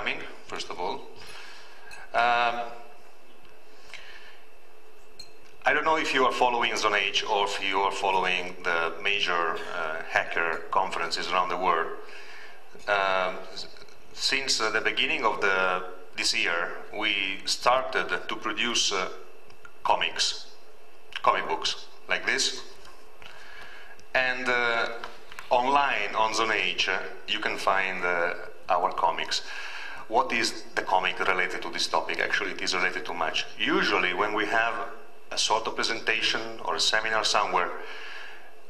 coming, first of all. I don't know if you are following Zone H or if you are following the major hacker conferences around the world. Since the beginning of this year, we started to produce comic books like this. And online on Zone H, you can find our comics. What is the comic related to this topic? Actually, it is related to much. Usually, when we have a sort of presentation or a seminar somewhere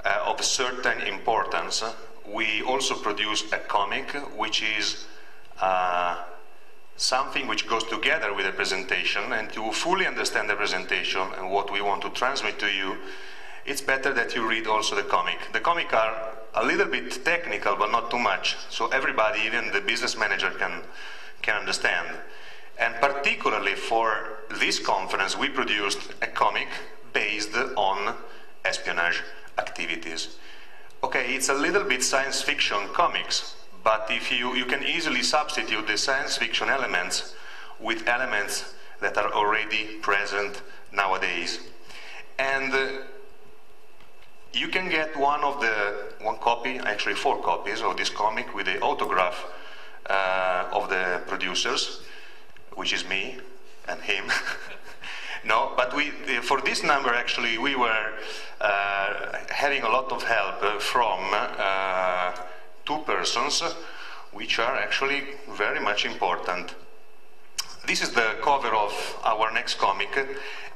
of a certain importance, we also produce a comic which is something which goes together with the presentation, and to fully understand the presentation and what we want to transmit to you, it's better that you read also the comic. The comic are a little bit technical, but not too much, so everybody, even the business manager, can understand. And particularly for this conference, we produced a comic based on espionage activities. Okay, it's a little bit science fiction comics, but if you can easily substitute the science fiction elements with elements that are already present nowadays. And you can get one copy, actually 4 copies of this comic with the autograph of the producers, which is me and him. No, but for this number, actually, we were having a lot of help from 2 persons, which are actually very much important. This is the cover of our next comic,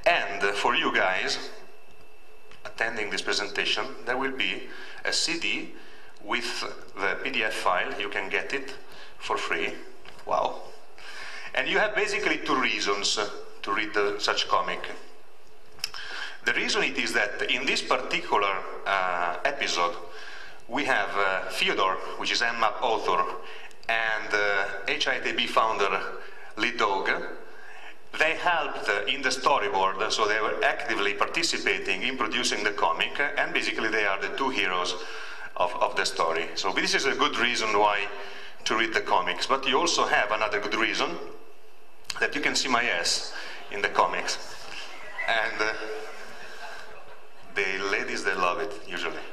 and for you guys attending this presentation, there will be a CD with the PDF file. You can get it for free. Wow. And you have basically 2 reasons to read such comic. The reason it is that in this particular episode, we have Fyodor, which is Nmap author, and HITB founder, lead dog. They helped in the storyboard, so they were actively participating in producing the comic, and basically they are the 2 heroes of the story. So this is a good reason why to read the comics. But you also have another good reason, that you can see my ass in the comics. And the ladies, they love it, usually.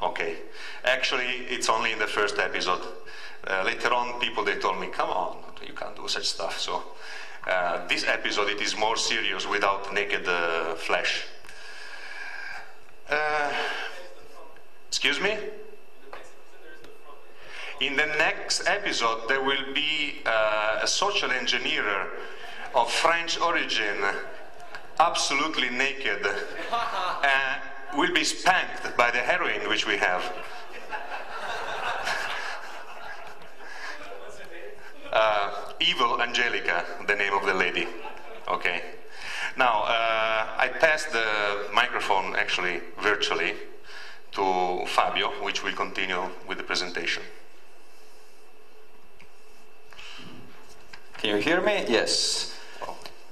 Okay. Actually, it's only in the first episode. Later on, people, they told me, come on, you can't do such stuff. So this episode, it is more serious without naked flesh. Excuse me? In the next episode, there will be a social engineer of French origin, absolutely naked, will be spanked by the heroine which we have. Evil Angelica, the name of the lady. Okay. Now, I passed the microphone, actually, virtually, to Fabio, which will continue with the presentation. Can you hear me? Yes.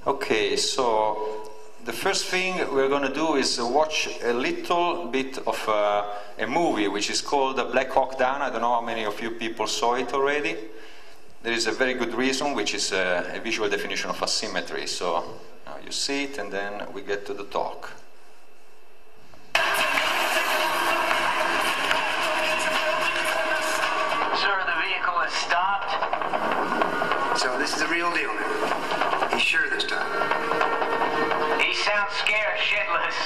Okay, so the first thing we're going to do is watch a little bit of a movie which is called Black Hawk Down. I don't know how many of you people saw it already. There is a very good reason, which is a visual definition of asymmetry. So now you see it, and then we get to the talk. Sir, the vehicle has stopped. So this is the real deal now. He's sure this time. He sounds scared shitless.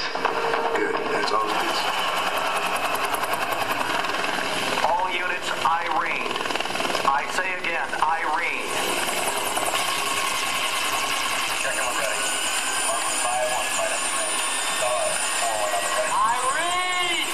Good, that's all it is. All units, Irene. I say again, Irene. Check him ready. 151, fight up the range. Star, 41 on the right. Irene!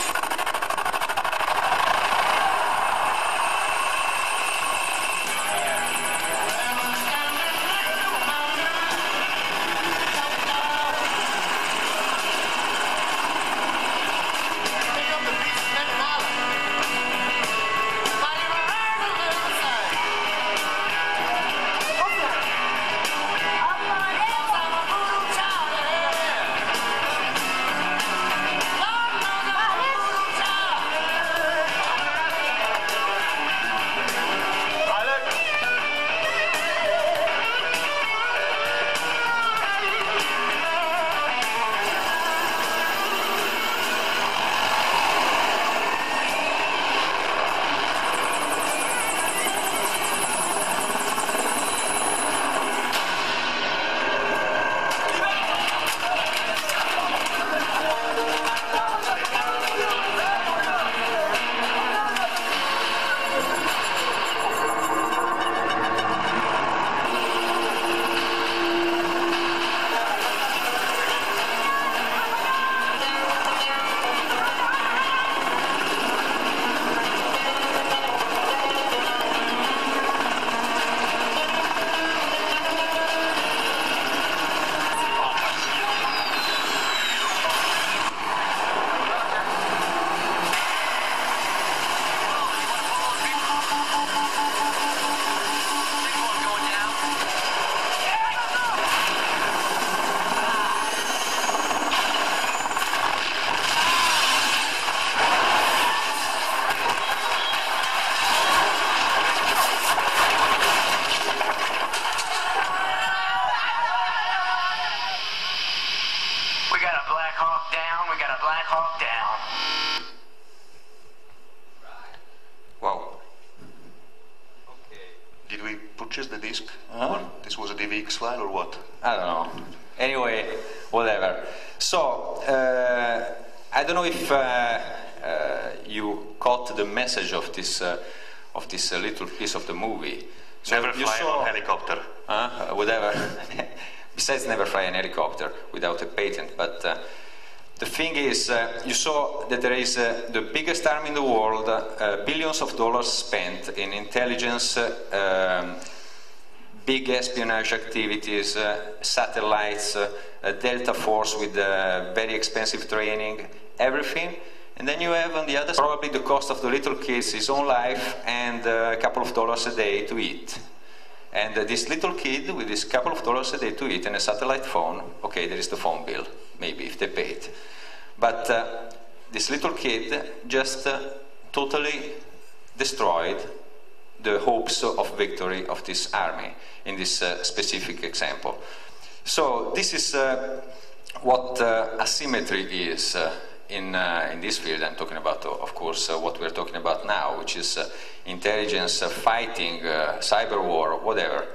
This was a DVX file or what? I don't know. Anyway, whatever. So, I don't know if you caught the message of this little piece of the movie. So Never fly a helicopter. Whatever. Besides, never fly an helicopter without a patent. But the thing is, you saw that there is the biggest army in the world, billions of dollars spent in intelligence, big espionage activities, satellites, Delta Force with very expensive training, everything. And then you have on the other side probably the cost of the little kid's his own life and a couple of dollars a day to eat. And this little kid with this couple of dollars a day to eat and a satellite phone, okay, there is the phone bill, maybe if they pay it. But this little kid just totally destroyed the hopes of victory of this army in this specific example. So this is what asymmetry is in this field. I'm talking about, of course, what we're talking about now, which is intelligence, fighting, cyber war, whatever.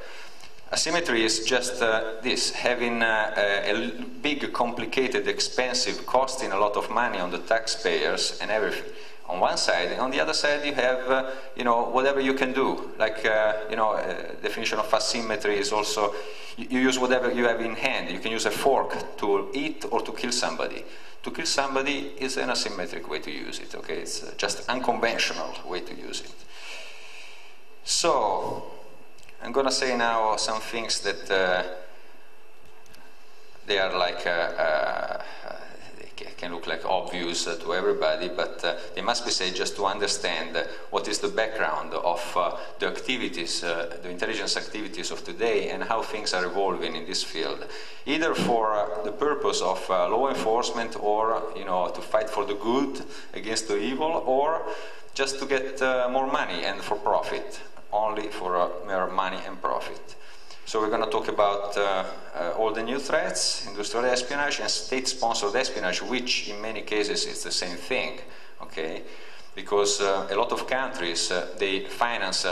Asymmetry is just this, having a big, complicated, expensive, costing a lot of money on the taxpayers and everything. On one side, and on the other side you have, whatever you can do. Like, definition of asymmetry is also, you use whatever you have in hand. You can use a fork to eat or to kill somebody. To kill somebody is an asymmetric way to use it, okay? It's just unconventional way to use it. So, I'm gonna say now some things that they are like, they can look like obvious to everybody, but they must be said just to understand what is the background of the activities, the intelligence activities of today, and how things are evolving in this field, either for the purpose of law enforcement, or to fight for the good against the evil, or just to get more money and for profit, only for mere money and profit. So we're going to talk about all the new threats, industrial espionage and state-sponsored espionage, which in many cases is the same thing, okay? Because a lot of countries, they finance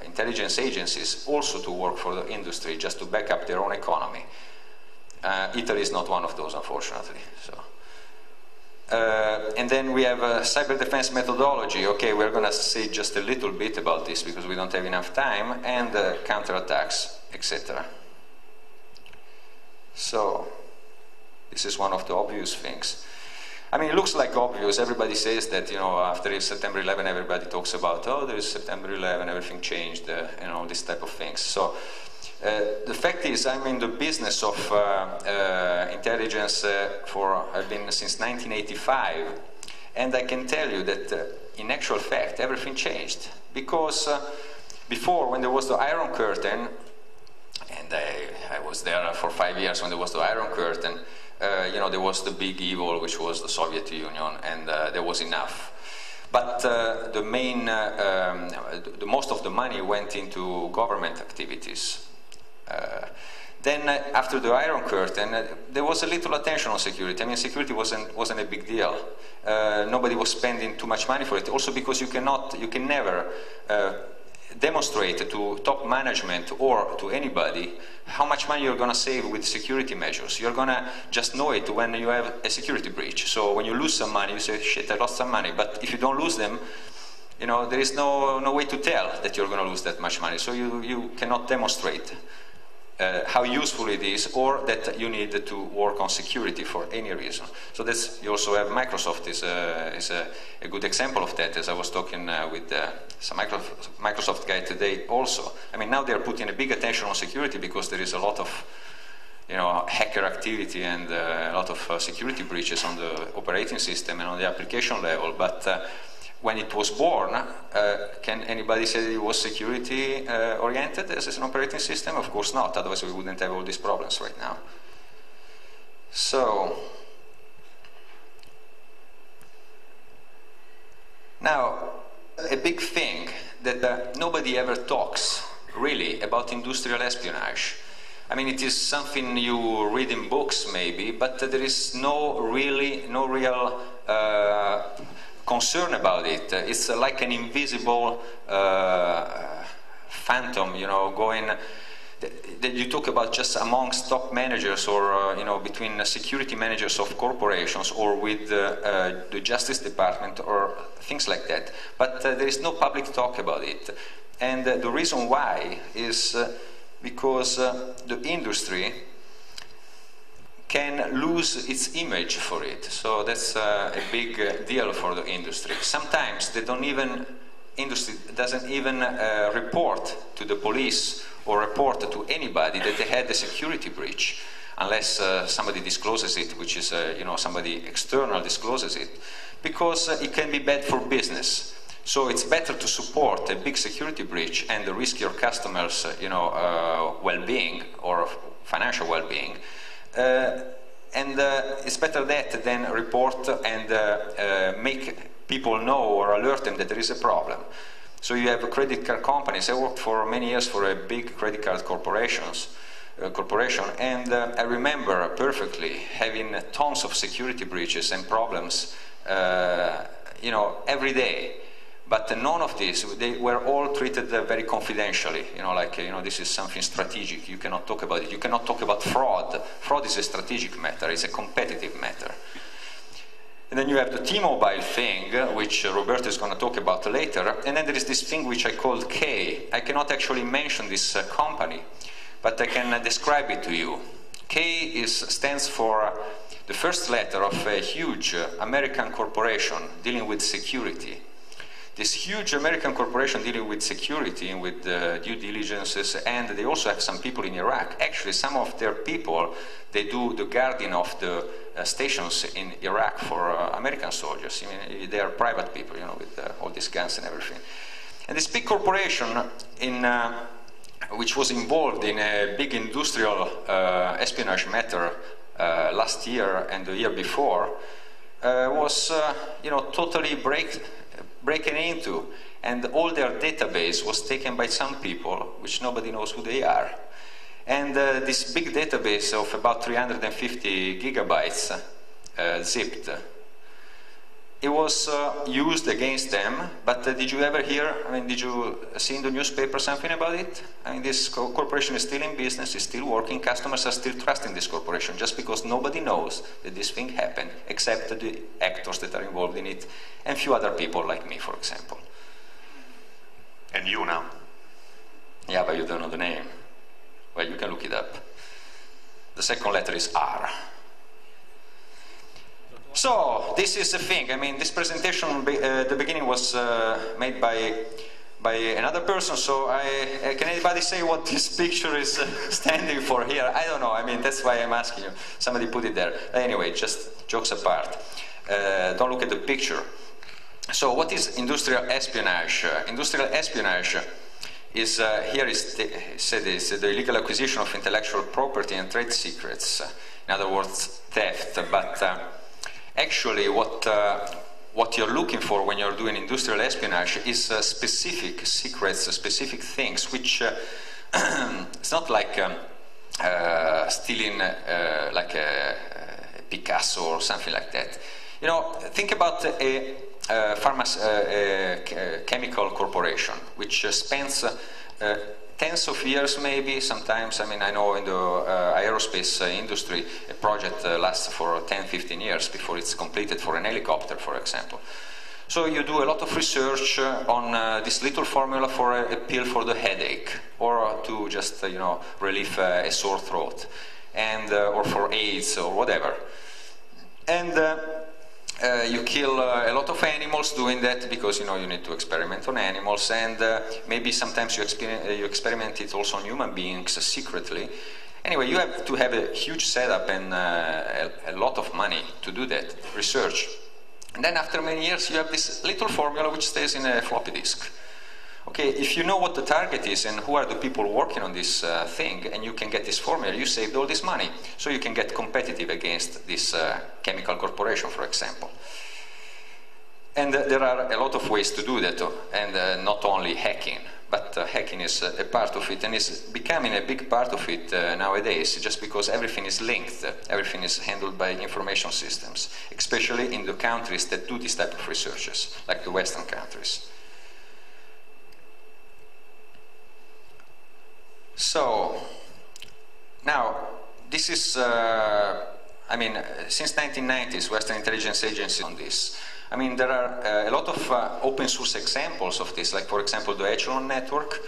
intelligence agencies also to work for the industry, just to back up their own economy. Italy is not one of those, unfortunately. So. And then we have cyber defense methodology. Okay, we're going to say just a little bit about this because we don't have enough time, and counterattacks, etc. So, this is one of the obvious things. I mean, it looks like obvious. Everybody says that, after September 11, everybody talks about, oh, there is September 11, everything changed, this type of things. So, the fact is, I'm in the business of intelligence I've been since 1985, and I can tell you that in actual fact everything changed, because before, when there was the Iron Curtain, and I was there for 5 years when there was the Iron Curtain, there was the big evil, which was the Soviet Union, and there was enough. But the most of the money went into government activities. Then after the Iron Curtain, there was a little attention on security. I mean, security wasn't a big deal. Nobody was spending too much money for it. Also because you can never demonstrate to top management or to anybody how much money you're going to save with security measures. You're going to just know it when you have a security breach. So when you lose some money, you say, shit, I lost some money. But if you don't lose them, there is no way to tell that you're going to lose that much money. So you cannot demonstrate how useful it is, or that you need to work on security for any reason. So you also have Microsoft is a good example of that, as I was talking with some Microsoft guy today also. I mean, now they're putting a big attention on security because there is a lot of hacker activity and a lot of security breaches on the operating system and on the application level, but when it was born, can anybody say that it was security oriented as an operating system? Of course not, otherwise we wouldn't have all these problems right now. So, now, a big thing that nobody ever talks really about industrial espionage. I mean, it is something you read in books maybe, but there is no real concern about it. It's like an invisible phantom, you know, going. You talk about just amongst top managers or you know, between security managers of corporations or with the Justice Department or things like that. But there is no public talk about it. And the reason why is because the industry can lose its image for it. So that's a big deal for the industry. Sometimes they don't even, industry doesn't even report to the police or report to anybody that they had a security breach, unless somebody discloses it, which is, you know, somebody external discloses it, because it can be bad for business. So it's better to support a big security breach and risk your customers, you know, well-being or financial well-being. And it's better that than report and make people know or alert them that there is a problem. So you have credit card companies. I worked for many years for a big credit card corporation, and I remember perfectly having tons of security breaches and problems, you know, every day. But none of this, they were all treated very confidentially, you know, like, you know, this is something strategic, you cannot talk about it. You cannot talk about fraud. Fraud is a strategic matter, it's a competitive matter. And then you have the T-Mobile thing, which Roberto is going to talk about later. And then there is this thing which I called K. I cannot actually mention this company, but I can describe it to you. K stands for the first letter of a huge American corporation dealing with security. This huge American corporation dealing with security and with due diligences, and they also have some people in Iraq. Actually, some of their people, they do the guarding of the stations in Iraq for American soldiers. I mean, they are private people, you know, with all these guns and everything. And this big corporation, which was involved in a big industrial espionage matter last year and the year before, was, you know, totally breaking into, and all their database was taken by some people, which nobody knows who they are. And this big database of about 350 gigabytes zipped, it was used against them, but did you ever hear, I mean, did you see in the newspaper something about it? I mean, this corporation is still in business, is still working, customers are still trusting this corporation, just because nobody knows that this thing happened, except the actors that are involved in it, and few other people like me, for example. And you now? Yeah, but you don't know the name. Well, you can look it up. The second letter is R. So, this is the thing. I mean, this presentation, the beginning was made by another person, so can anybody say what this picture is standing for here? I don't know. I mean, that's why I'm asking you. Somebody put it there. Anyway, just jokes apart. Don't look at the picture. So, what is industrial espionage? Industrial espionage is, here is said, is the illegal acquisition of intellectual property and trade secrets. In other words, theft. But actually, what you're looking for when you're doing industrial espionage is specific secrets, specific things, which it's not like stealing like a Picasso or something like that. You know, think about a chemical corporation which spends tens of years, maybe, sometimes. I mean, I know in the aerospace industry, a project lasts for 10-15 years before it's completed for an helicopter, for example. So you do a lot of research on this little formula for a pill for the headache, or to just, you know, relieve a sore throat, and or for AIDS or whatever. And you kill a lot of animals doing that, because, you know, you need to experiment on animals, and maybe sometimes you experiment it also on human beings secretly. Anyway, you have to have a huge setup and a lot of money to do that research. And then after many years you have this little formula which stays in a floppy disk. Okay, if you know what the target is and who are the people working on this thing, and you can get this formula, you saved all this money. So you can get competitive against this chemical corporation, for example. And there are a lot of ways to do that, and not only hacking, but hacking is a part of it, and is becoming a big part of it nowadays, just because everything is linked, everything is handled by information systems, especially in the countries that do this type of researches, like the Western countries. So, now, this is, I mean, since 1990s, Western intelligence agencies on this. I mean, there are a lot of open source examples of this, like, for example, the Echelon network,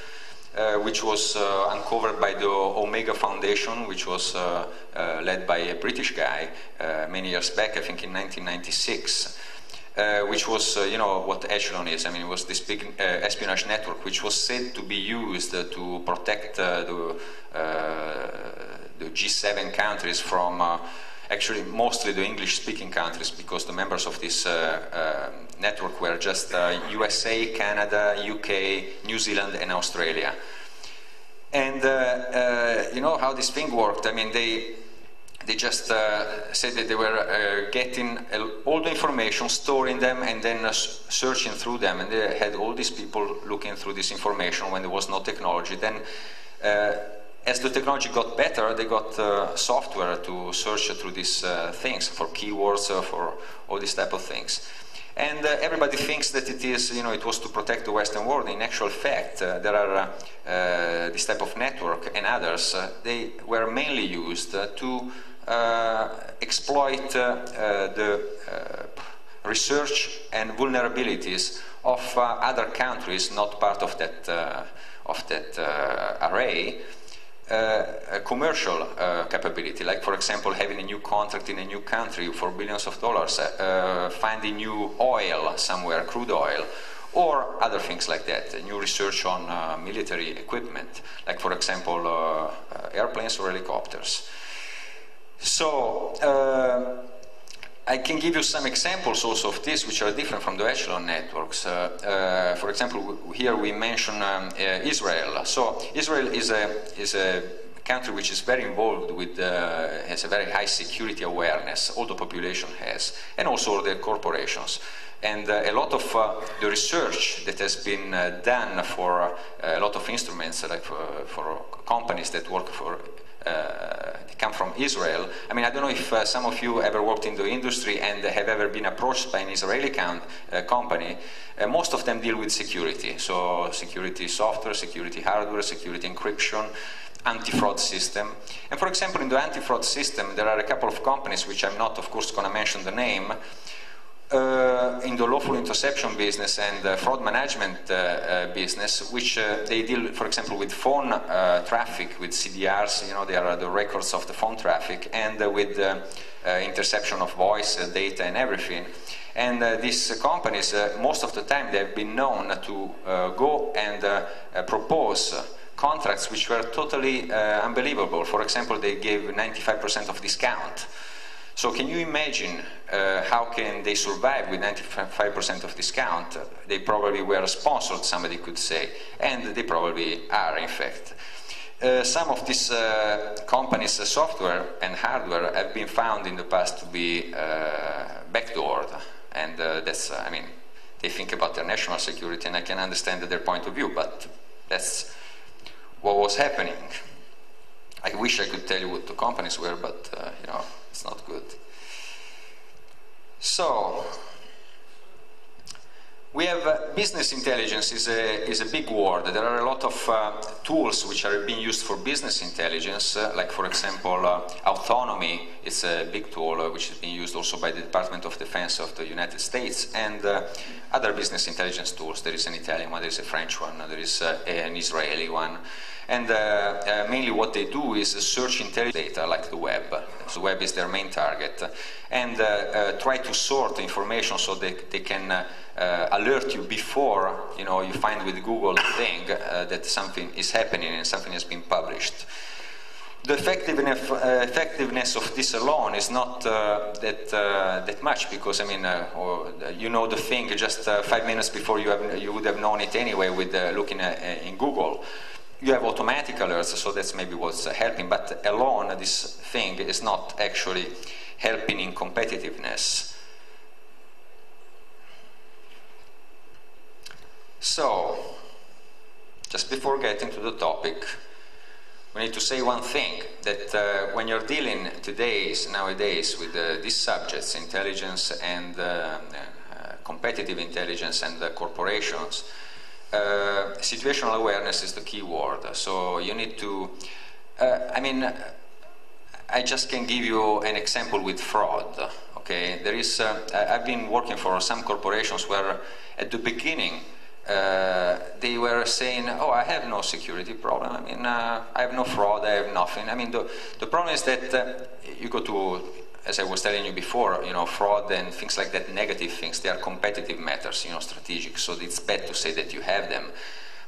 which was uncovered by the Omega Foundation, which was led by a British guy many years back, I think in 1996. Which was, you know, what Echelon is. I mean, it was this big espionage network which was said to be used to protect the G7 countries from, actually, mostly the English-speaking countries, because the members of this network were just USA, Canada, UK, New Zealand, and Australia. And you know how this thing worked? I mean, they just said that they were getting all the information, storing them, and then searching through them. And they had all these people looking through this information when there was no technology. Then, as the technology got better, they got software to search through these things for keywords, for all these type of things. And everybody thinks that it is, you know, it was to protect the Western world. In actual fact, there are this type of network and others. They were mainly used to exploit the research and vulnerabilities of other countries not part of that array, commercial capability, like, for example, having a new contract in a new country for billions of dollars, finding new oil somewhere, crude oil, or other things like that, new research on military equipment, like, for example, airplanes or helicopters. So, I can give you some examples also of this, which are different from the Echelon networks. For example, here we mention Israel. So, Israel is a country which is very involved with, has a very high security awareness, all the population has, and also the corporations. And a lot of the research that has been done for a lot of instruments, like for companies that work for they come from Israel. I mean, I don't know if some of you ever worked in the industry and have ever been approached by an Israeli company. Most of them deal with security, so security software, security hardware, security encryption, anti-fraud system. And for example, in the anti-fraud system, there are a couple of companies, which I'm not, of course, going to mention the name, in the lawful interception business and fraud management business, which they deal, for example, with phone traffic, with CDRs, you know, they are the records of the phone traffic, and with interception of voice, data, and everything. And these companies, most of the time, they have been known to go and propose contracts which were totally unbelievable. For example, they gave 95% of discount. So can you imagine how can they survive with 95% of discount? They probably were sponsored, somebody could say, and they probably are, in fact. Some of these companies' software and hardware have been found in the past to be backdoored, and that's, I mean, they think about their national security, and I can understand their point of view, but that's what was happening. I wish I could tell you what the companies were, but you know, it's not good. So, we have business intelligence is a big word. There are a lot of tools which are being used for business intelligence, like, for example, autonomy is a big tool which is being used also by the Department of Defense of the United States, and other business intelligence tools. There is an Italian one, there is a French one, there is an Israeli one. And mainly what they do is search intelligence data, like the web. So the web is their main target. And try to sort the information so they can alert you before, you know, you find with Google thing that something is happening and something has been published. The effectiveness of this alone is not that much, because, I mean, you know the thing just 5 minutes before you would have known it anyway with looking in Google. You have automatic alerts, so that's maybe what's helping, but alone this thing is not actually helping in competitiveness. So, just before getting to the topic, we need to say one thing, that when you're dealing nowadays with these subjects, intelligence and competitive intelligence and corporations, situational awareness is the key word. So you need to, I just can give you an example with fraud. Okay, there is. I've been working for some corporations where, at the beginning, they were saying, "Oh, I have no security problem. I mean, I have no fraud. I have nothing." I mean, the problem is that you go to, as I was telling you before, fraud and things like that, negative things. They are competitive matters, strategic. So it's bad to say that you have them.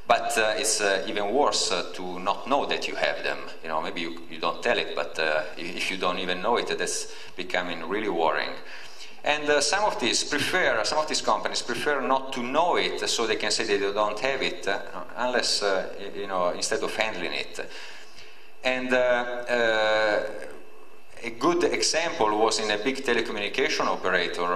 But it's even worse to not know that you have them. Maybe you don't tell it, but if you don't even know it, that's becoming really worrying. And some of these companies prefer not to know it, so they can say they don't have it, unless instead of handling it. And a good example was in a big telecommunication operator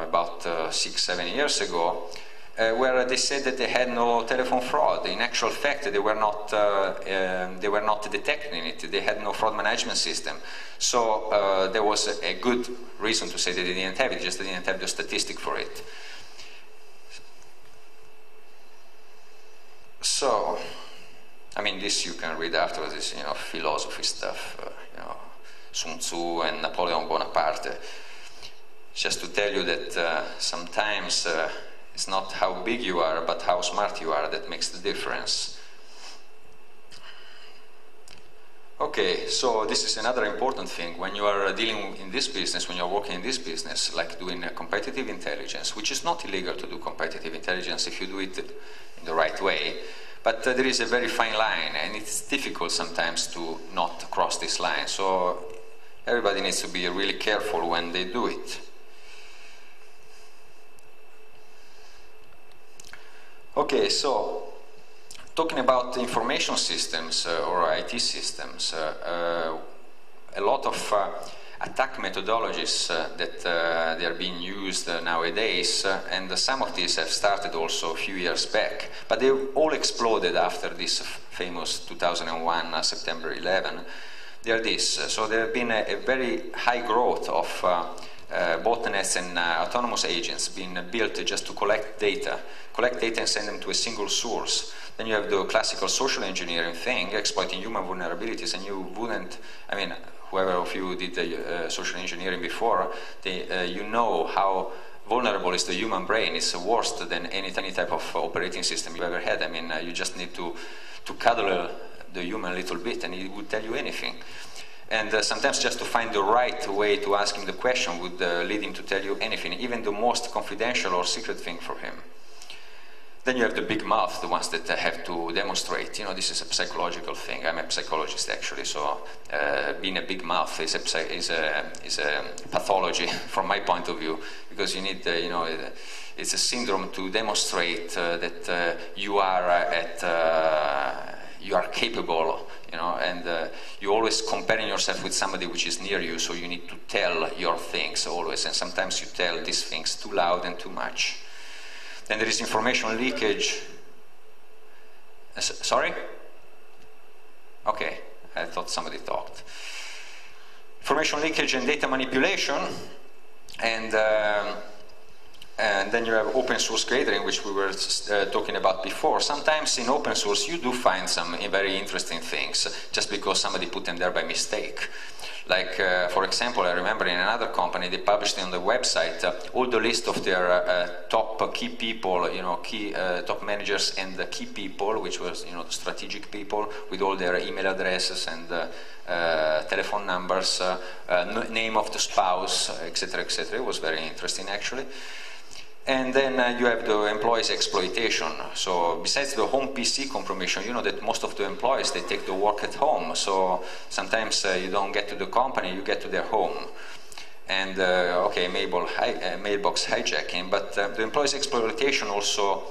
about 6-7 years ago. Where they said that they had no telephone fraud. In actual fact, they were not detecting it. They had no fraud management system. So there was a good reason to say that they didn't have it, just they didn't have the statistic for it. So, I mean, this you can read afterwards, this, philosophy stuff, Sun Tzu and Napoleon Bonaparte. Just to tell you that sometimes it's not how big you are, but how smart you are that makes the difference. Okay, so this is another important thing. When you are dealing in this business, when you're working in this business, like doing competitive intelligence, which is not illegal to do competitive intelligence if you do it in the right way, but there is a very fine line, and it's difficult sometimes to not cross this line. So everybody needs to be really careful when they do it. Okay, so talking about information systems or IT systems, a lot of attack methodologies that they are being used nowadays, and some of these have started also a few years back, but they all exploded after this famous 2001 September 11. They are this. So there have been a very high growth of botnets and autonomous agents being built just to collect data and send them to a single source. Then you have the classical social engineering thing, exploiting human vulnerabilities, and you wouldn't, I mean, whoever of you did social engineering before, you know how vulnerable is the human brain. It's worse than any type of operating system you've ever had. I mean, you just need to cuddle the human a little bit and he would tell you anything. And sometimes just to find the right way to ask him the question would lead him to tell you anything, even the most confidential or secret thing for him. Then you have the big mouth, the ones that have to demonstrate. This is a psychological thing. I'm a psychologist actually, so being a big mouth is a pathology from my point of view, because you need, it's a syndrome to demonstrate that you are capable. And you're always comparing yourself with somebody which is near you, so you need to tell your things always, and sometimes you tell these things too loud and too much. Then there is information leakage. Sorry? Okay, I thought somebody talked. Information leakage and data manipulation, and then you have open source gathering, which we were talking about before. Sometimes in open source you do find some very interesting things, just because somebody put them there by mistake. Like, for example, I remember in another company, they published on the website all the list of their top key people, top managers and the key people, which was, the strategic people, with all their email addresses and telephone numbers, name of the spouse, etc., etc. It was very interesting, actually. And then you have the employees' exploitation. So besides the home PC compromission, you know that most of the employees, they take the work at home. So sometimes you don't get to the company, you get to their home. And okay, mailbox hijacking, but the employees' exploitation also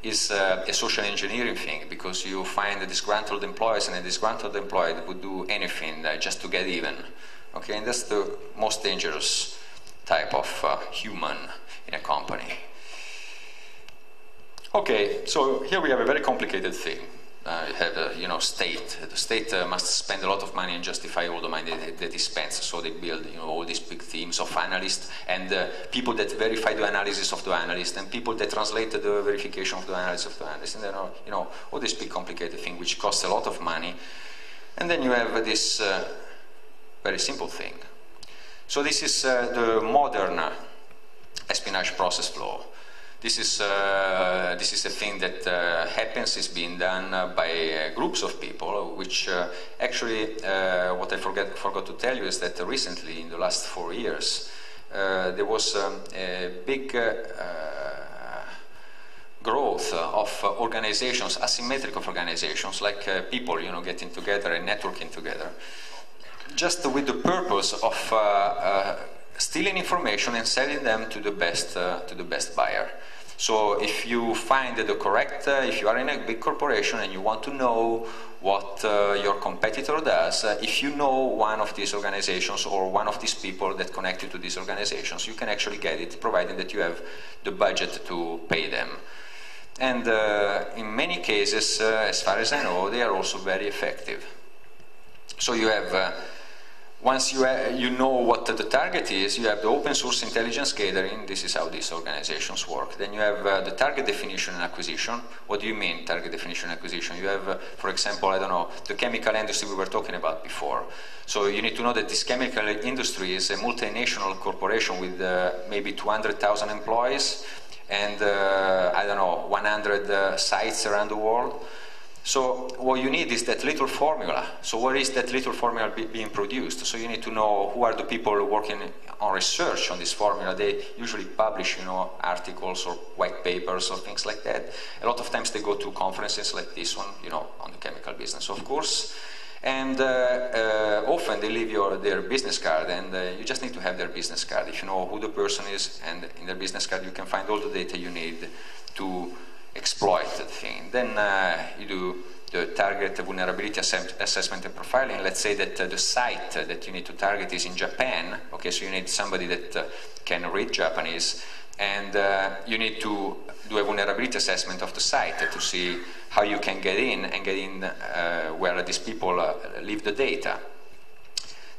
is a social engineering thing, because you find the disgruntled employees, and a disgruntled employee that would do anything just to get even. Okay, and that's the most dangerous type of human in a company. Okay, so here we have a very complicated thing. you have you know, state. The state must spend a lot of money and justify all the money that it spends. So they build, you know, all these big teams of analysts and people that verify the analysis of the analyst and people that translate the verification of the analysis of the analyst. And then you know, all this big complicated thing which costs a lot of money. And then you have this very simple thing. So this is the modern espionage process flow. This is a thing that happens, is being done by groups of people, which actually, what I forgot to tell you is that recently, in the last 4 years, there was a big growth of organizations, asymmetric of organizations, like people, you know, getting together and networking together, just with the purpose of stealing information and selling them to the best buyer. So if you find the correct, if you are in a big corporation and you want to know what your competitor does, if you know one of these organizations or one of these people that connect you to these organizations, you can actually get it, provided that you have the budget to pay them. And in many cases, as far as I know, they are also very effective. So you have once you know what the target is, you have the open source intelligence gathering. This is how these organizations work. Then you have the target definition and acquisition. What do you mean, target definition and acquisition? You have, for example, I don't know, the chemical industry we were talking about before. So you need to know that this chemical industry is a multinational corporation with maybe 200,000 employees and, I don't know, 100 sites around the world. So what you need is that little formula. So where is that little formula being produced? So you need to know who are the people working on research on this formula. They usually publish, you know, articles or white papers or things like that. A lot of times they go to conferences like this one, you know, on the chemical business, of course. And often they leave their business card, and you just need to have their business card. If you know who the person is, and in their business card you can find all the data you need to exploit the thing. Then you do the target vulnerability assessment and profiling. Let's say that the site that you need to target is in Japan. Okay, so you need somebody that can read Japanese, and you need to do a vulnerability assessment of the site to see how you can get in and get in where these people leave the data.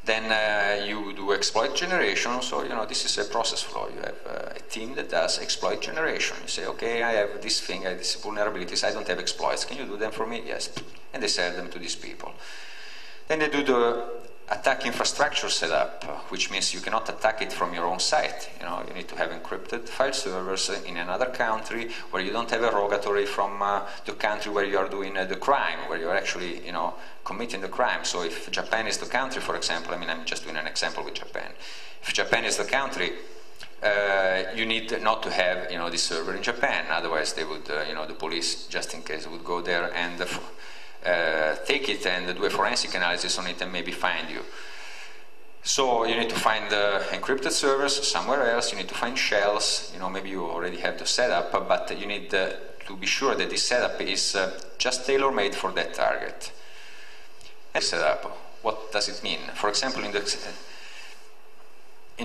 Then you do exploit generation. So, you know, this is a process flow. You have a team that does exploit generation. You say, okay, I have this thing, I have these vulnerabilities, I don't have exploits. Can you do them for me? Yes. And they sell them to these people. Then they do the attack infrastructure setup, which means you cannot attack it from your own site. You know, you need to have encrypted file servers in another country where you don't have a rogatory from the country where you are doing the crime, where you are actually, you know, committing the crime. So if Japan is the country, for example, I mean, I'm just doing an example with Japan. If Japan is the country, you need not to have, you know, this server in Japan. Otherwise, they would, you know, the police, just in case, would go there and take it and do a forensic analysis on it and maybe find you. So you need to find encrypted servers somewhere else. You need to find shells. You know, maybe you already have the setup, but you need to be sure that this setup is just tailor-made for that target. And setup, what does it mean? For example, in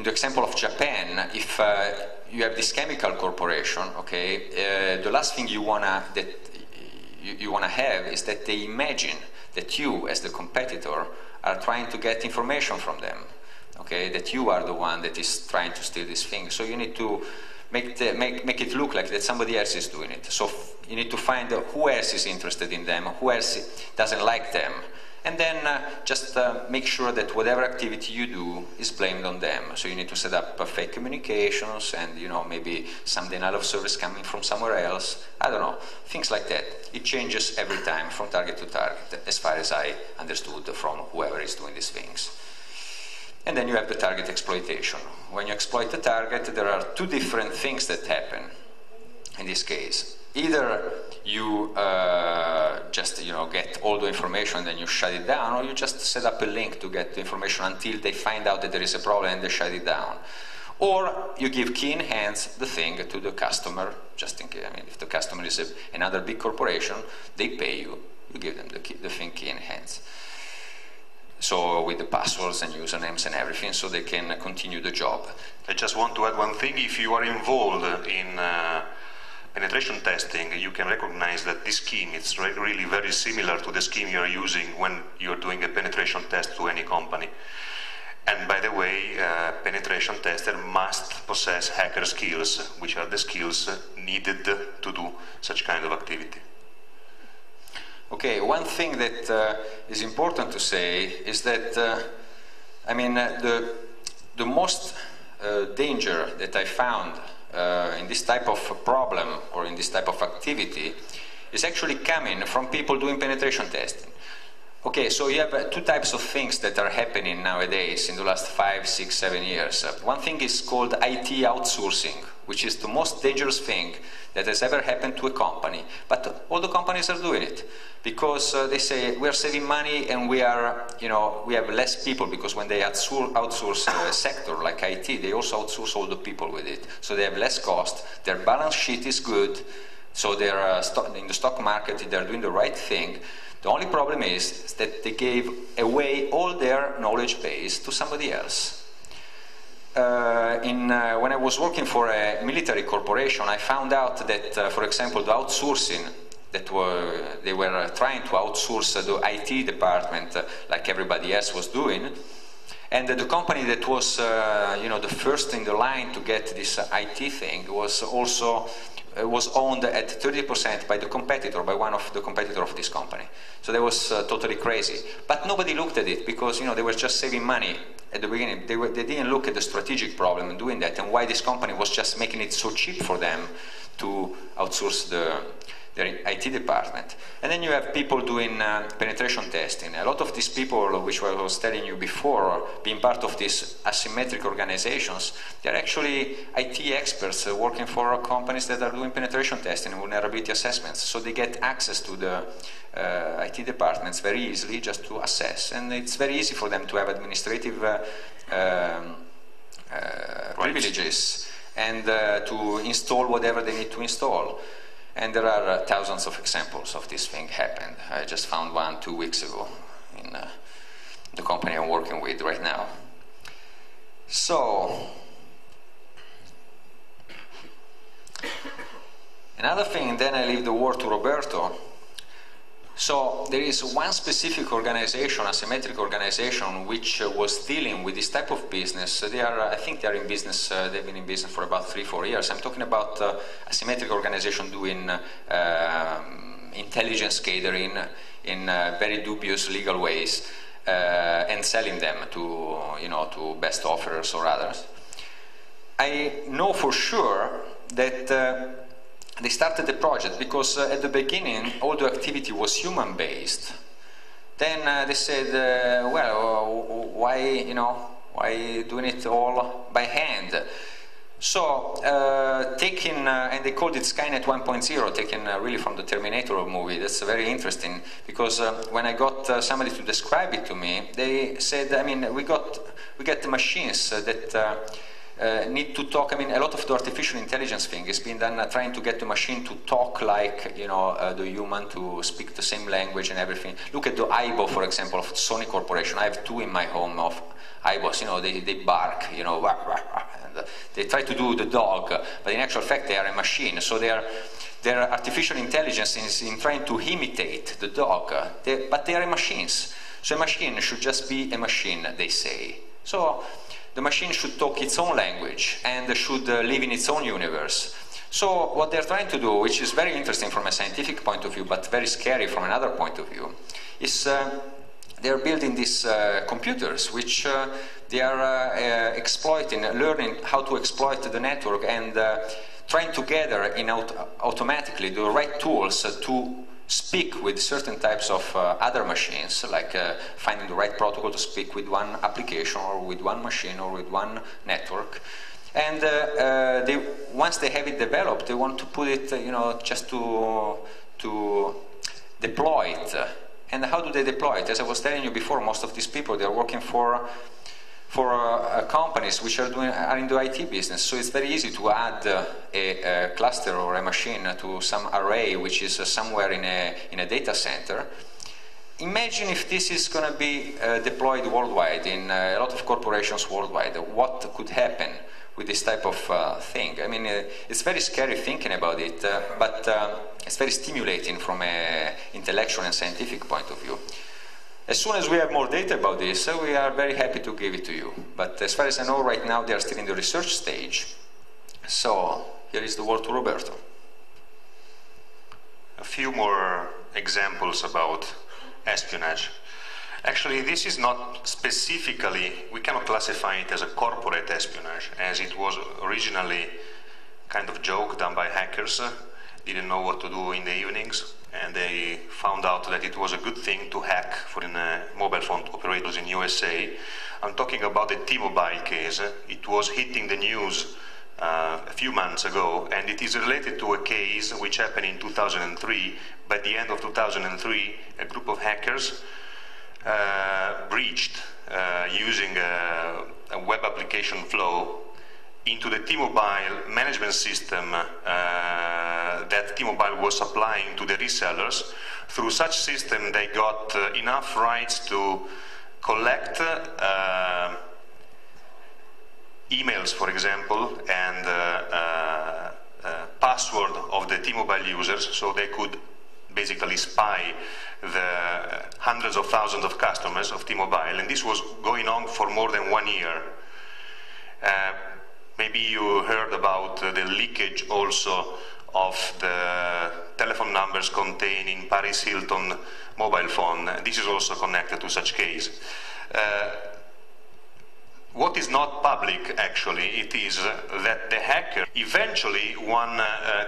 the example of Japan, if you have this chemical corporation, okay, the last thing you wanna have is that they imagine that you, as the competitor, are trying to get information from them. Okay, that you are the one that is trying to steal this thing. So you need to make it look like that somebody else is doing it. So you need to find who else is interested in them, who else doesn't like them. And then just make sure that whatever activity you do is blamed on them. So you need to set up fake communications and, you know, maybe some denial of service coming from somewhere else. I don't know, things like that. It changes every time from target to target, as far as I understood from whoever is doing these things. And then you have the target exploitation. When you exploit the target, there are two different things that happen in this case. Either you just, you know, get all the information and then you shut it down, or you just set up a link to get the information until they find out that there is a problem and they shut it down. Or you give key in hands the thing to the customer, just in case. I mean, if the customer is another big corporation, they pay you, you give them the thing key in hands. So with the passwords and usernames and everything, so they can continue the job. I just want to add one thing. If you are involved in penetration testing, you can recognize that this scheme is really very similar to the scheme you are using when you're doing a penetration test to any company. And by the way, penetration tester must possess hacker skills, which are the skills needed to do such kind of activity. Okay, one thing that is important to say is that, I mean, the most danger that I found in this type of problem or in this type of activity is actually coming from people doing penetration testing. Okay, so you have two types of things that are happening nowadays in the last 5, 6, 7 years. One thing is called IT outsourcing, which is the most dangerous thing that has ever happened to a company. But all the companies are doing it because they say we are saving money and we are, you know, we have less people, because when they outsource a sector like IT, they also outsource all the people with it. So they have less cost, their balance sheet is good, so they're in the stock market, they're doing the right thing. The only problem is that they gave away all their knowledge base to somebody else. When I was working for a military corporation, I found out that, for example, the outsourcing, they were trying to outsource the IT department like everybody else was doing, and the company that was you know, the first in the line to get this IT thing was also was owned at 30% by the competitor, by one of the competitors of this company. So that was totally crazy. But nobody looked at it because, you know, they were just saving money at the beginning. They didn't look at the strategic problem in doing that and why this company was just making it so cheap for them to outsource their IT department. And then you have people doing penetration testing. A lot of these people, which I was telling you before, being part of these asymmetric organizations, they're actually IT experts working for companies that are doing penetration testing and vulnerability assessments. So they get access to the IT departments very easily just to assess. And it's very easy for them to have administrative privileges and to install whatever they need to install. And there are thousands of examples of this thing happened. I just found one 2 weeks ago in the company I'm working with right now. So, another thing, then I leave the word to Roberto. So there is one specific organization, a symmetric organization, which was dealing with this type of business. They are, I think they are in business, they've been in business for about 3-4 years. I'm talking about a symmetric organization doing intelligence gathering in very dubious legal ways and selling them to, you know, to best offers or others. I know for sure that they started the project because at the beginning all the activity was human-based. Then they said, well, why, you know, why doing it all by hand? So and they called it Skynet 1.0, taken really from the Terminator movie. That's very interesting because when I got somebody to describe it to me, they said, I mean, we get machines that need to talk. I mean, a lot of the artificial intelligence thing is being done trying to get the machine to talk like, you know, the human, to speak the same language and everything. Look at the Aibo, for example, of Sony Corporation. I have 2 in my home of Aibos. You know, they bark, you know, and they try to do the dog, but in actual fact they are a machine. So their artificial intelligence is in trying to imitate the dog, but they are machines. So a machine should just be a machine, they say. So the machine should talk its own language and should live in its own universe. So what they're trying to do, which is very interesting from a scientific point of view, but very scary from another point of view, is they're building these computers, which they are exploiting, learning how to exploit the network and trying to gather automatically the right tools to speak with certain types of other machines, like finding the right protocol to speak with one application or with one machine or with one network. And once they have it developed, they want to put it, you know, just to deploy it. And how do they deploy it? As I was telling you before, most of these people, they're working for companies which are in the IT business, so it's very easy to add a cluster or a machine to some array which is somewhere in a data center. imagine if this is going to be deployed worldwide in a lot of corporations worldwide. What could happen with this type of thing? I mean, it's very scary thinking about it, but it's very stimulating from an intellectual and scientific point of view. As soon as we have more data about this, we are very happy to give it to you. But as far as I know, right now they are still in the research stage. So here is the word to Roberto. A few more examples about espionage. Actually, this is not specifically, we cannot classify it as a corporate espionage, as it was originally kind of joke done by hackers, didn't know what to do in the evenings, and they found out that it was a good thing to hack for mobile phone operators in USA. I'm talking about the T-Mobile case. It was hitting the news a few months ago, and it is related to a case which happened in 2003. By the end of 2003, a group of hackers breached using a web application flow into the T-Mobile management system that T-Mobile was supplying to the resellers. Through such system, they got enough rights to collect emails, for example, and password of the T-Mobile users, so they could basically spy the hundreds of thousands of customers of T-Mobile, and this was going on for more than 1 year. Maybe you heard about the leakage also of the telephone numbers containing Paris Hilton mobile phone. This is also connected to such case. What is not public, actually, it is that the hacker eventually,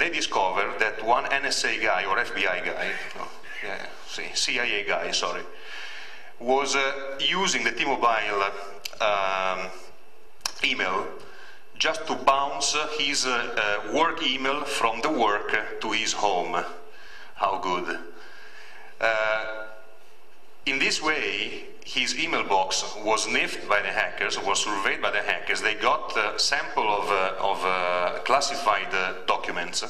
they discovered that one NSA guy or FBI guy, CIA guy, sorry, was using the T-Mobile email just to bounce his work email from the work to his home. How good. In this way, his email box was sniffed by the hackers, was surveyed by the hackers. They got a sample of classified documents.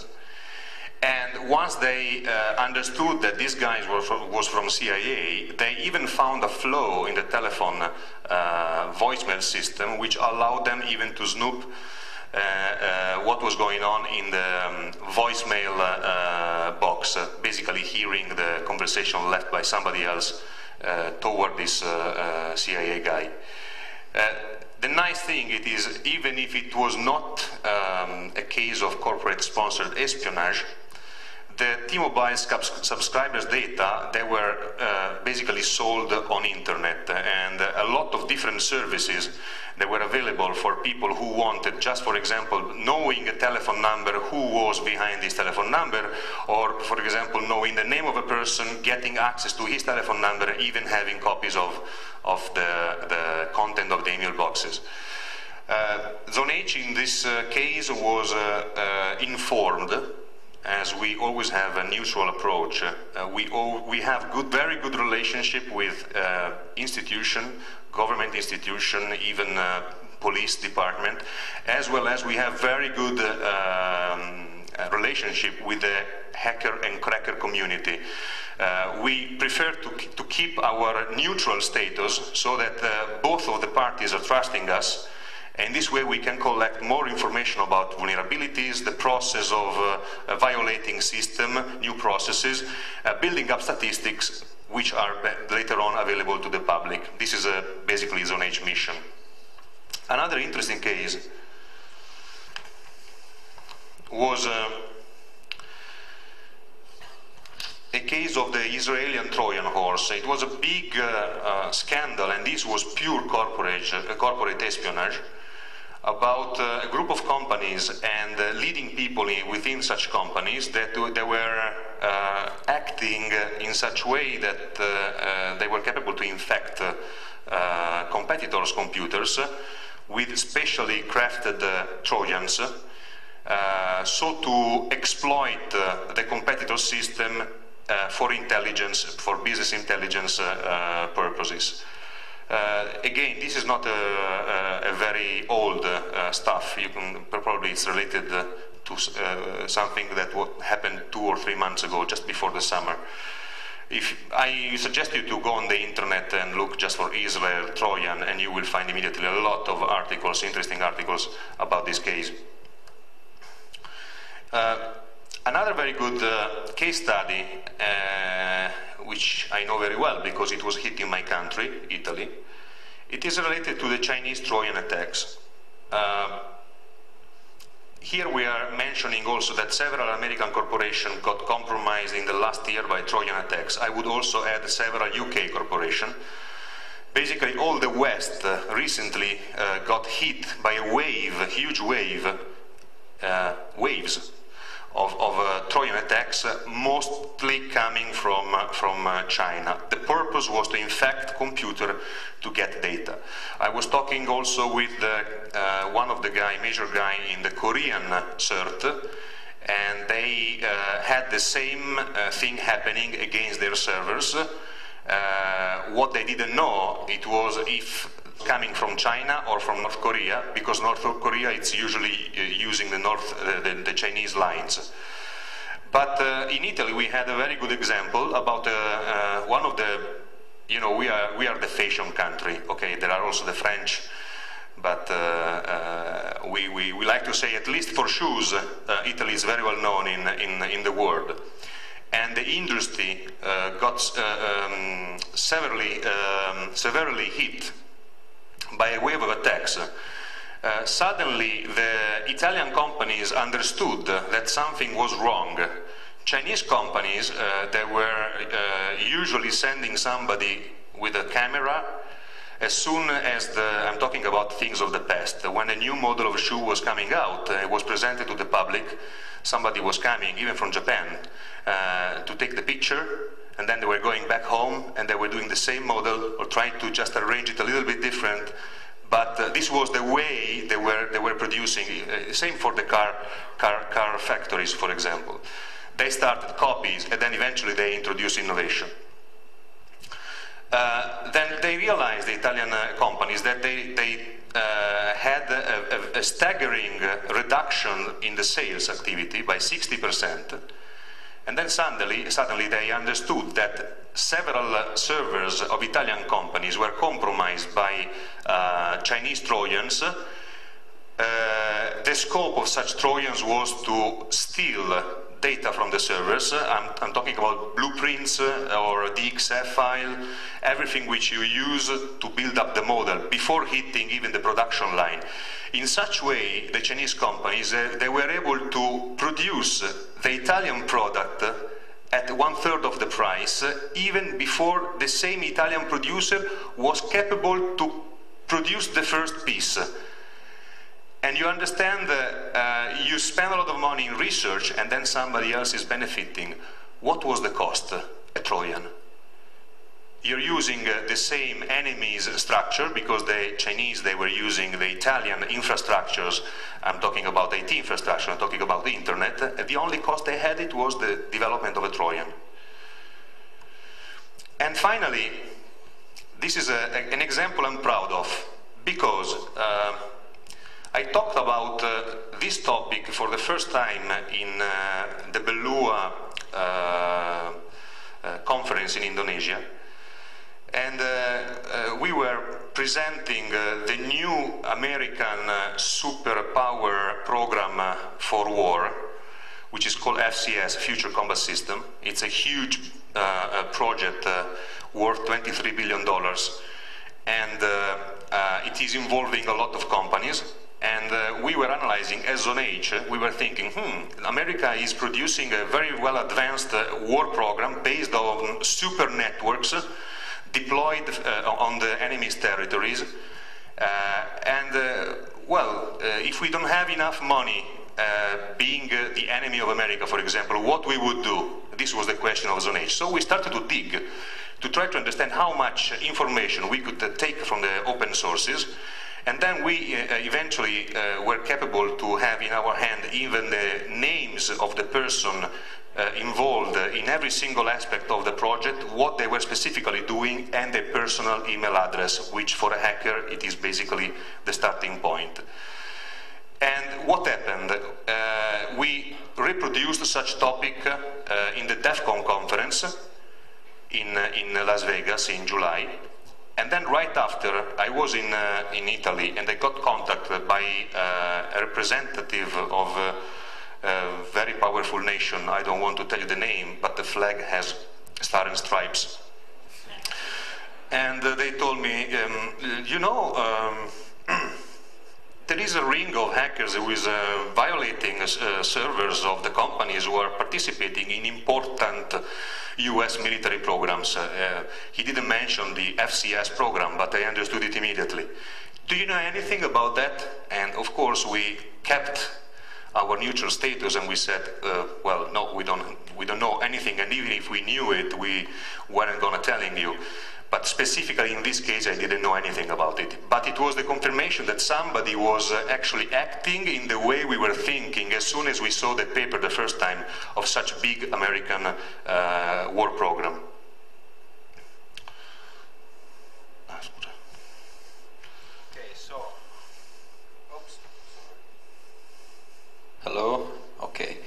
And once they understood that this guy was from CIA, they even found a flaw in the telephone voicemail system, which allowed them even to snoop what was going on in the voicemail box, basically hearing the conversation left by somebody else toward this CIA guy. The nice thing it is, even if it was not a case of corporate-sponsored espionage, the T-Mobile subscribers' data, they were basically sold on internet, and a lot of different services that were available for people who wanted, just for example, knowing a telephone number, who was behind this telephone number, or for example, knowing the name of a person, getting access to his telephone number, even having copies of the content of the email boxes. Zone H in this case was informed, as we always have a neutral approach. We have very good relationship with institution, government institution, even police department, as well as we have very good relationship with the hacker and cracker community. We prefer to keep our neutral status so that both of the parties are trusting us. And this way we can collect more information about vulnerabilities, the process of violating system, new processes, building up statistics which are later on available to the public. This is basically Zone H mission. Another interesting case was a case of the Israeli Trojan horse. It was a big scandal, and this was pure corporate espionage, about a group of companies and leading people within such companies that they were acting in such way that they were capable to infect competitors' computers with specially crafted Trojans, so to exploit the competitor system for intelligence, for business intelligence purposes. Again, this is not a very old stuff. Probably it's related to something that happened 2 or 3 months ago, just before the summer. I suggest you to go on the internet and look just for Israel Trojan, and you will find immediately a lot of articles, interesting articles about this case. Another very good case study, which I know very well because it was hit in my country, Italy, it is related to the Chinese Trojan attacks. Here we are mentioning also that several American corporations got compromised in the last year by Trojan attacks. I would also add several UK corporations. Basically all the West recently got hit by a wave, a huge wave, waves of Trojan attacks, mostly coming from China. The purpose was to infect computer to get data. I was talking also with one of the major guy in the Korean CERT, and they had the same thing happening against their servers. What they didn't know, it was if coming from China or from North Korea, because North Korea it's usually using the Chinese lines. But in Italy we had a very good example about one of the, you know, we are the fashion country. Okay, there are also the French, but we like to say, at least for shoes, Italy is very well known in the world. And the industry got severely hit by a wave of attacks. Suddenly the Italian companies understood that something was wrong. Chinese companies, they were usually sending somebody with a camera as soon as I'm talking about things of the past. When a new model of shoe was coming out, it was presented to the public, somebody was coming, even from Japan, to take the picture, and then they were going back home and they were doing the same model or trying to just arrange it a little bit different. But this was the way they were producing. Same for the car factories, for example. They started copies and then eventually they introduced innovation. Then they realized, the Italian companies, that they had a staggering reduction in the sales activity by 60%. And then suddenly they understood that several servers of Italian companies were compromised by Chinese Trojans. The scope of such Trojans was to steal data from the servers. I'm talking about blueprints or DXF file, everything which you use to build up the model before hitting even the production line. In such way, the Chinese companies, they were able to produce the Italian product at 1/3 of the price, even before the same Italian producer was capable to produce the first piece. And you understand that you spend a lot of money in research and then somebody else is benefiting. What was the cost, a Trojan? You're using the same enemy's structure, because the Chinese, they were using the Italian infrastructures. I'm talking about IT infrastructure, I'm talking about the internet. The only cost they had, it was the development of a Trojan. And finally, this is an example I'm proud of, because I talked about this topic for the first time in the Belua conference in Indonesia. And we were presenting the new American superpower program for war, which is called FCS, Future Combat System. It's a huge project worth $23 billion. And it is involving a lot of companies. And we were analyzing, as Zone H, we were thinking, America is producing a very well advanced war program based on super networks deployed on the enemy's territories. If we don't have enough money, being the enemy of America, for example, what we would do? This was the question of Zone H. So we started to dig, to try to understand how much information we could take from the open sources. And then we eventually were capable to have in our hand even the names of the person involved in every single aspect of the project, what they were specifically doing, and their personal email address, which for a hacker, it is basically the starting point. And what happened? We reproduced such topic in the DEF CON conference, in Las Vegas in July. And then right after, I was in Italy, and I got contacted by a representative of a very powerful nation. I don't want to tell you the name, but the flag has stars and stripes. And they told me, you know, there is a ring of hackers who is violating servers of the companies who are participating in important US military programs. He didn't mention the FCS program, but I understood it immediately. Do you know anything about that? And of course we kept our neutral status and we said, well, no, we don't know anything, and even if we knew it, we weren't gonna telling you. But specifically in this case, I didn't know anything about it. But it was the confirmation that somebody was actually acting in the way we were thinking as soon as we saw the paper the first time of such a big American war program. Okay, so, oops. Hello, okay.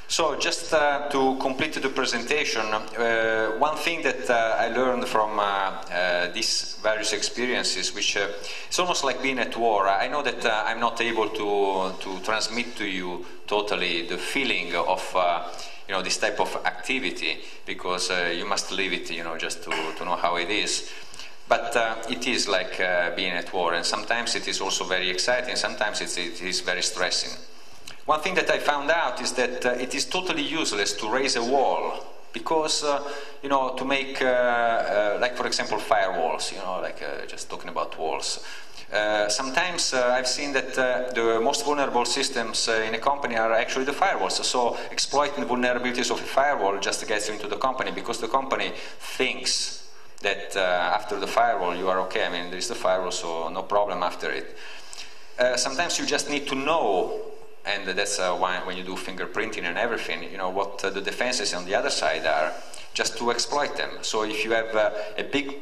So just to complete the presentation, one thing that I learned from these various experiences, which it's almost like being at war. I know that I'm not able to transmit to you totally the feeling of you know, this type of activity, because you must live it, you know, just to know how it is. But it is like being at war, and sometimes it is also very exciting, sometimes it is very stressing. One thing that I found out is that it is totally useless to raise a wall, because, you know, to make, like for example, firewalls, you know, like just talking about walls. Sometimes I've seen that the most vulnerable systems in a company are actually the firewalls. So exploiting the vulnerabilities of a firewall just gets into the company, because the company thinks that after the firewall you are okay. I mean, there is the firewall, so no problem after it. Sometimes you just need to know. And that's why when you do fingerprinting and everything, you know what the defenses on the other side are, just to exploit them. So if you have a big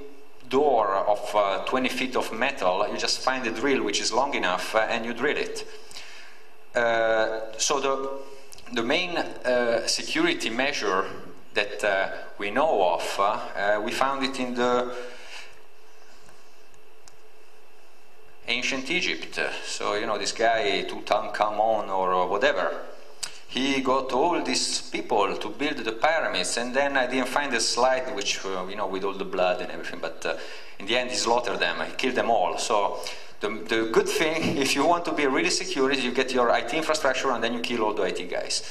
door of 20 feet of metal, you just find a drill which is long enough and you drill it. So the main security measure that we know of, we found it in the ancient Egypt. So, you know, this guy, Tutankhamun or whatever, he got all these people to build the pyramids, and then I didn't find a slide which, you know, with all the blood and everything, but in the end he slaughtered them, he killed them all. So the good thing, if you want to be really secure, is you get your IT infrastructure and then you kill all the IT guys.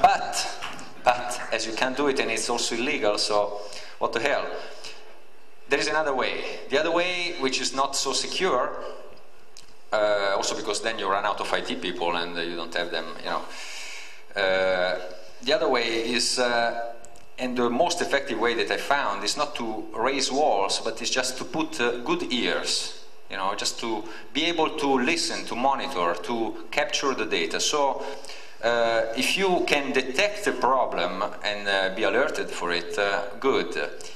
But as you can't do it, and it's also illegal, so what the hell. There is another way. The other way, which is not so secure, also because then you run out of IT people and you don't have them, you know. The other way is, and the most effective way that I found, is not to raise walls, but it's just to put good ears, you know, just to be able to listen, to monitor, to capture the data. So if you can detect a problem and be alerted for it, good.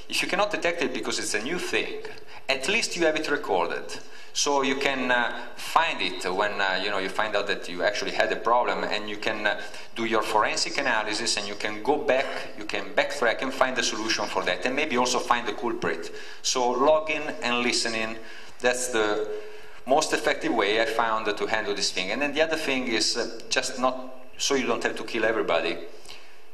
If you cannot detect it because it's a new thing, at least you have it recorded. So you can find it when you know, you find out that you actually had a problem, and you can do your forensic analysis, and you can go back, you can backtrack and find the solution for that, and maybe also find the culprit. So logging and listening, that's the most effective way I found to handle this thing. And then the other thing is just not, so you don't have to kill everybody,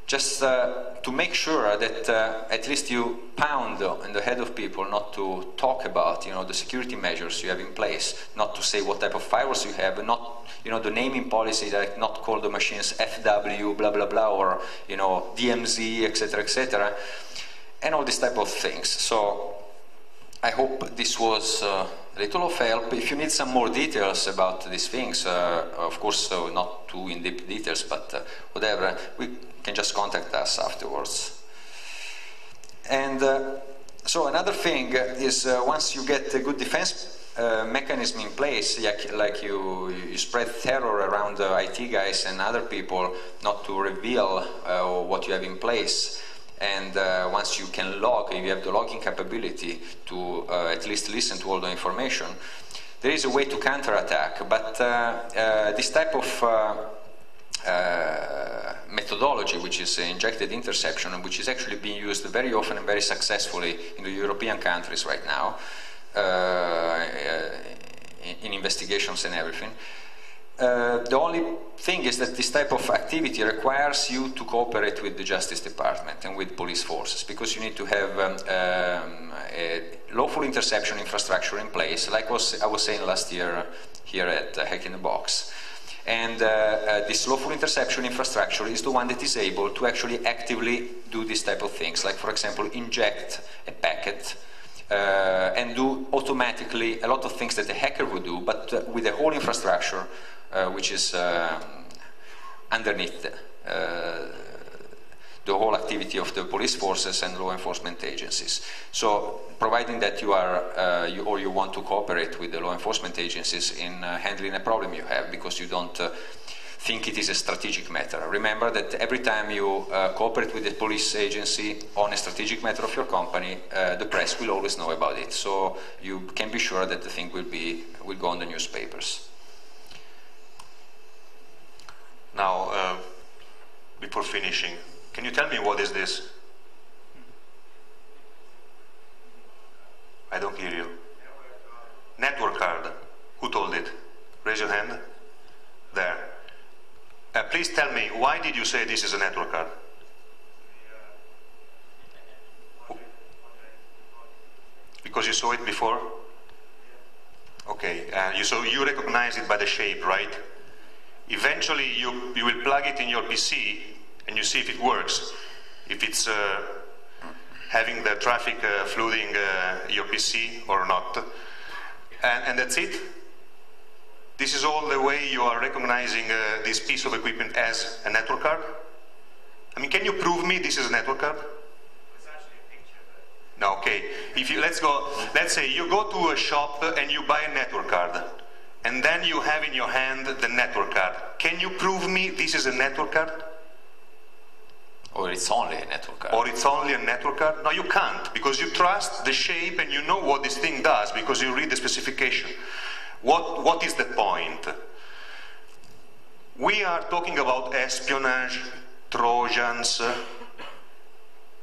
just to make sure that at least you pound in the head of people not to talk about, you know, the security measures you have in place, not to say what type of firewalls you have, and not, you know, the naming policy, like not call the machines FW blah blah blah, or, you know, DMZ, etc., and all this type of things. So I hope this was a little of help. If you need some more details about these things, of course, not too in-depth details, but whatever, we can just contact us afterwards. And so another thing is, once you get a good defense mechanism in place, like you spread terror around the IT guys and other people not to reveal what you have in place. And once you can log, if you have the logging capability to at least listen to all the information, there is a way to counterattack. But this type of methodology, which is injected interception, and which is actually being used very often and very successfully in the European countries right now, in investigations and everything. The only thing is that this type of activity requires you to cooperate with the Justice Department and with police forces, because you need to have a lawful interception infrastructure in place, like I was saying last year here at Hack in the Box. And this lawful interception infrastructure is the one that is able to actually actively do this type of things, like, for example, inject a packet and do automatically a lot of things that a hacker would do, but with a whole infrastructure which is underneath the whole activity of the police forces and law enforcement agencies. So, providing that you are, you want to cooperate with the law enforcement agencies in handling a problem you have, because you don't think it is a strategic matter. Remember that every time you cooperate with the police agency on a strategic matter of your company, the press will always know about it. So you can be sure that the thing will go on the newspapers. Now, before finishing, can you tell me what is this? I don't hear you. Network card. Who told it? Raise your hand. There. Please tell me, why did you say this is a network card? Because you saw it before? Okay, so you recognize it by the shape, right? Eventually you will plug it in your PC and you see if it works. If it's having the traffic flooding your PC or not. And that's it? This is all the way you are recognizing this piece of equipment as a network card? I mean, can you prove me this is a network card? It's actually a picture of it. No, okay. If you, let's say you go to a shop and you buy a network card, and then you have in your hand the network card. Can you prove me this is a network card? Or it's only a network card. Or it's only a network card? No, you can't, because you trust the shape and you know what this thing does, because you read the specification. What is the point? We are talking about espionage, Trojans,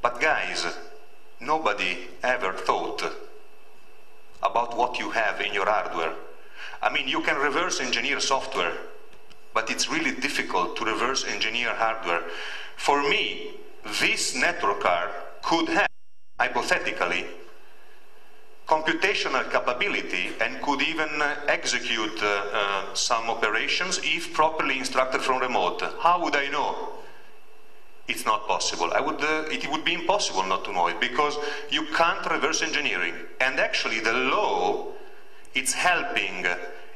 but guys, nobody ever thought about what you have in your hardware. I mean, you can reverse engineer software, but it's really difficult to reverse engineer hardware. For me, this network card could have, hypothetically, computational capability and could even execute some operations if properly instructed from remote. How would I know? It's not possible. It would be impossible not to know it, because you can't reverse engineering. And actually the law, it's helping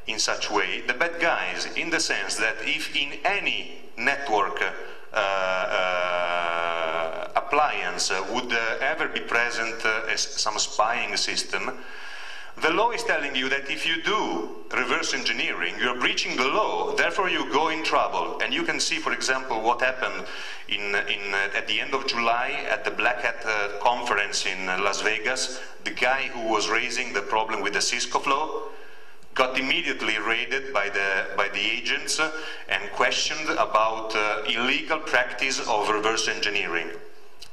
in such way the bad guys, in the sense that if in any network appliance would ever be present some spying system, the law is telling you that if you do reverse engineering, you're breaching the law, therefore you go in trouble. And you can see, for example, what happened at the end of July at the Black Hat conference in Las Vegas. The guy who was raising the problem with the Cisco flow got immediately raided by the agents and questioned about illegal practice of reverse engineering.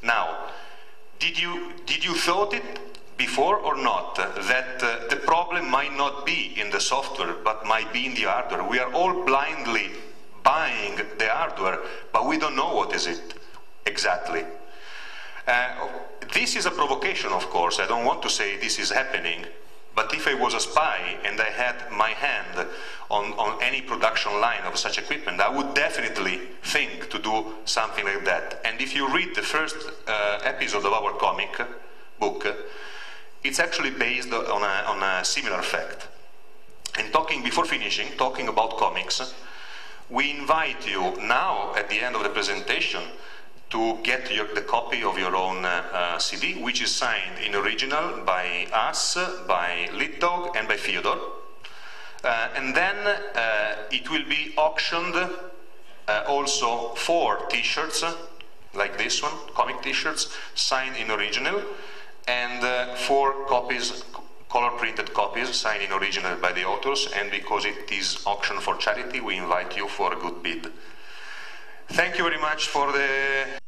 Now, did you thought it before or not that the problem might not be in the software but might be in the hardware? We are all blindly buying the hardware, but we don't know what is it exactly. This is a provocation, of course. I don't want to say this is happening. But if I was a spy and I had my hand on any production line of such equipment, I would definitely think to do something like that. And if you read the first episode of our comic book, it's actually based on a similar fact. And before finishing, talking about comics, we invite you now at the end of the presentation to get the copy of your own CD, which is signed in original by us, by Litdog, and by Fyodor. And then it will be auctioned also 4 t-shirts, like this one, comic t-shirts, signed in original, and 4 copies, color-printed copies, signed in original by the authors. And because it is auctioned for charity, we invite you for a good bid. Thank you very much for the